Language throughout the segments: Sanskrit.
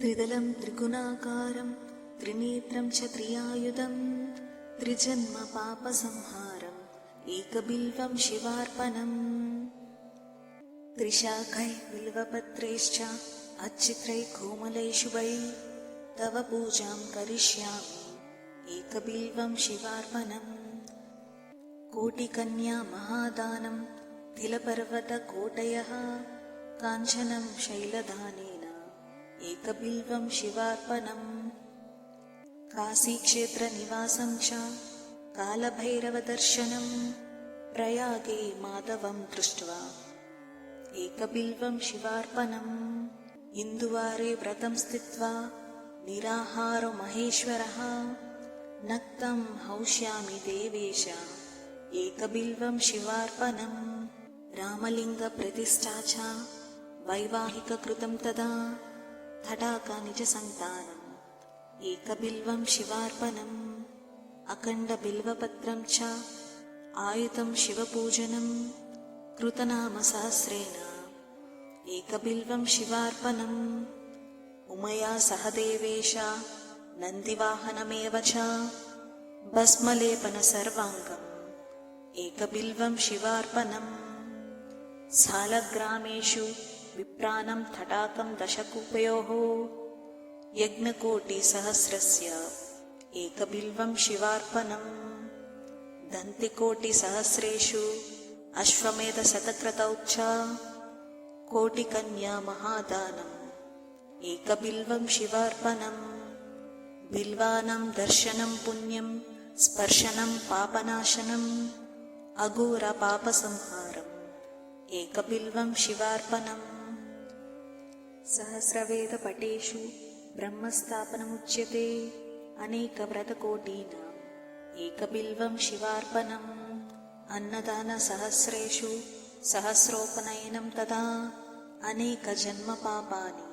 त्रिदलं त्रिगुणाकारं त्रिनेत्रं च त्रियायुधं त्रिजन्म पापसंहारम् एकबिल्वं शिवार्पणम्। त्रिशाखैः बिल्वपत्रैश्च अच्छित्रैः कोमलैः शुभैः तव पूजां करिष्यामि एकबिल्वं शिवार्पणम्। कोटिकन्या महादानं तिलपर्वतकोटयः काञ्चनं शैलदानेन एकबिल्वं शिवार्पणम्। काशीक्षेत्रनिवासं च कालभैरवदर्शनं प्रयागे माधवं दृष्ट्वा एकबिल्वं शिवार्पणम्। इन्दुवारे व्रतं स्थित्वा निराहारो महेश्वरः नक्तं हौष्यामि देवेश एकबिल्वं शिवार्पणम्। रामलिङ्गप्रतिष्ठा च वैवाहिककृतं तदा तडाकानिजसन्तानम् एकबिल्वं शिवार्पणम्। अखण्डबिल्वपत्रं च आयुतं शिवपूजनं कृतनामसहस्रेण एकबिल्वं शिवार्पणम्। उमया सह देवेश नन्दिवाहनमेव च भस्मलेपनसर्वाङ्गम् एकबिल्वं शिवार्पणम्। सालग्रामेषु विप्राणं तडाकं दशकूपयोः यज्ञकोटिसहस्रस्य एकबिल्वं शिवार्पणम्। दन्तिकोटिसहस्रेषु अश्वमेधशतक्रतौ च कोटिकन्या महादानम् एकबिल्वं शिवार्पणम्। बिल्वानां दर्शनं पुण्यं स्पर्शनं पापनाशनम् अघोरपापसंहारम् एकबिल्वं शिवार्पणम्। सहस्रवेदपटेषु ब्रह्मस्थापनमुच्यते अनेकव्रतकोटीनाम् एकबिल्वं शिवार्पणम्। अन्नदानसहस्रेषु सहस्रोपनयनं तदा अनेकजन्मपापानि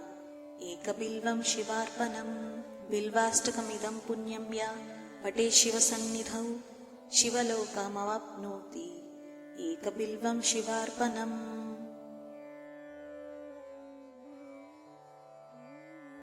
एकबिल्वं शिवार्पणम्। बिल्वाष्टकमिदं पुण्यं या पठेत् शिवसन्निधौ शिवलोकमवाप्नोति एकबिल्वं शिवार्पणम्।